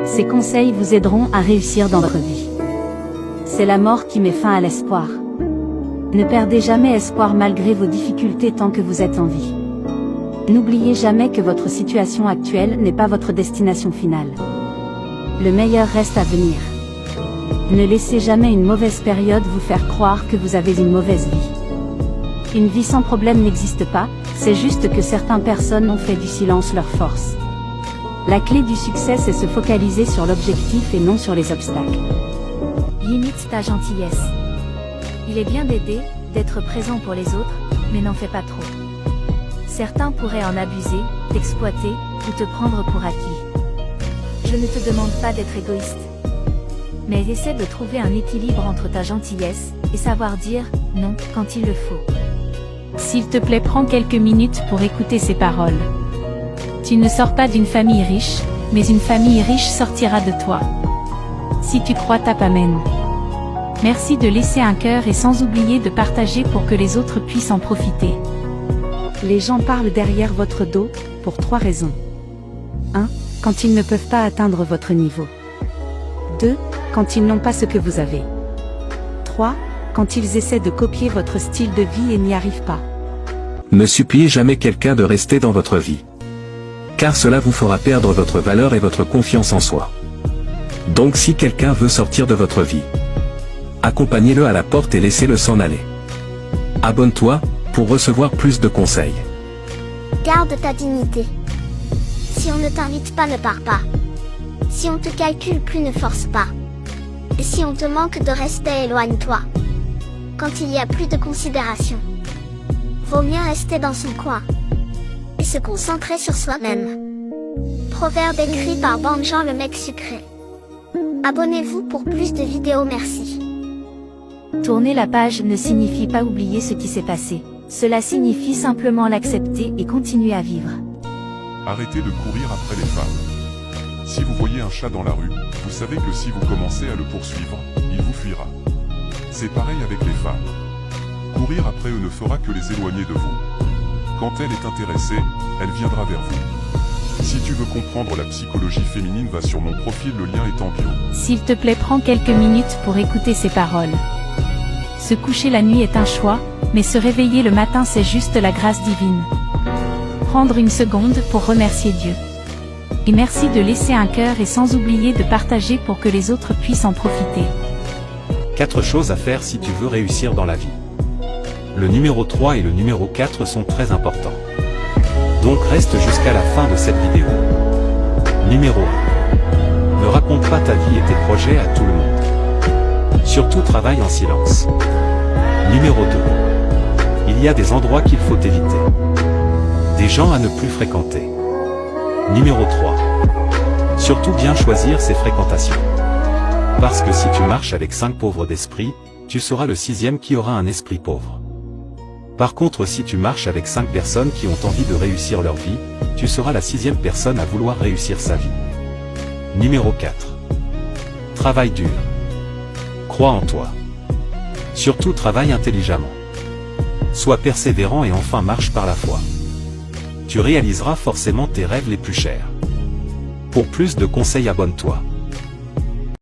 Ces conseils vous aideront à réussir dans votre vie. C'est la mort qui met fin à l'espoir. Ne perdez jamais espoir malgré vos difficultés tant que vous êtes en vie. N'oubliez jamais que votre situation actuelle n'est pas votre destination finale. Le meilleur reste à venir. Ne laissez jamais une mauvaise période vous faire croire que vous avez une mauvaise vie. Une vie sans problème n'existe pas, c'est juste que certaines personnes ont fait du silence leur force. La clé du succès, c'est se focaliser sur l'objectif et non sur les obstacles. Limite ta gentillesse. Il est bien d'aider, d'être présent pour les autres, mais n'en fais pas trop. Certains pourraient en abuser, t'exploiter, ou te prendre pour acquis. Je ne te demande pas d'être égoïste. Mais essaie de trouver un équilibre entre ta gentillesse, et savoir dire « non » quand il le faut. S'il te plaît, prends quelques minutes pour écouter ces paroles. Tu ne sors pas d'une famille riche, mais une famille riche sortira de toi. Si tu crois, tape Amen. Merci de laisser un cœur et sans oublier de partager pour que les autres puissent en profiter. Les gens parlent derrière votre dos, pour 3 raisons. 1. Quand ils ne peuvent pas atteindre votre niveau. 2. Quand ils n'ont pas ce que vous avez. 3. Quand ils essaient de copier votre style de vie et n'y arrivent pas. Ne suppliez jamais quelqu'un de rester dans votre vie. Car cela vous fera perdre votre valeur et votre confiance en soi. Donc si quelqu'un veut sortir de votre vie, accompagnez-le à la porte et laissez-le s'en aller. Abonne-toi, pour recevoir plus de conseils. Garde ta dignité. Si on ne t'invite pas, ne pars pas. Si on te calcule plus, ne force pas. Et si on te manque de respect, éloigne-toi. Quand il y a plus de considération, vaut mieux rester dans son coin et se concentrer sur soi-même. Proverbe écrit par Banjan le mec sucré. Abonnez-vous pour plus de vidéos, merci. Tourner la page ne signifie pas oublier ce qui s'est passé. Cela signifie simplement l'accepter et continuer à vivre. Arrêtez de courir après les femmes. Si vous voyez un chat dans la rue, vous savez que si vous commencez à le poursuivre, il vous fuira. C'est pareil avec les femmes. Courir après eux ne fera que les éloigner de vous. Quand elle est intéressée, elle viendra vers vous. Si tu veux comprendre la psychologie féminine, va sur mon profil, le lien est en bio. S'il te plaît, prends quelques minutes pour écouter ces paroles. Se coucher la nuit est un choix, mais se réveiller le matin, c'est juste la grâce divine. Prendre une seconde pour remercier Dieu. Et merci de laisser un cœur et sans oublier de partager pour que les autres puissent en profiter. 4 choses à faire si tu veux réussir dans la vie. Le numéro 3 et le numéro 4 sont très importants. Donc reste jusqu'à la fin de cette vidéo. Numéro 1. Ne raconte pas ta vie et tes projets à tout le monde. Surtout travaille en silence. Numéro 2. Il y a des endroits qu'il faut éviter. Des gens à ne plus fréquenter. Numéro 3. Surtout bien choisir ses fréquentations. Parce que si tu marches avec 5 pauvres d'esprit, tu seras le 6e qui aura un esprit pauvre. Par contre, si tu marches avec 5 personnes qui ont envie de réussir leur vie, tu seras la 6e personne à vouloir réussir sa vie. Numéro 4. Travaille dur. Crois en toi. Surtout travaille intelligemment. Sois persévérant et enfin marche par la foi. Tu réaliseras forcément tes rêves les plus chers. Pour plus de conseils, abonne-toi.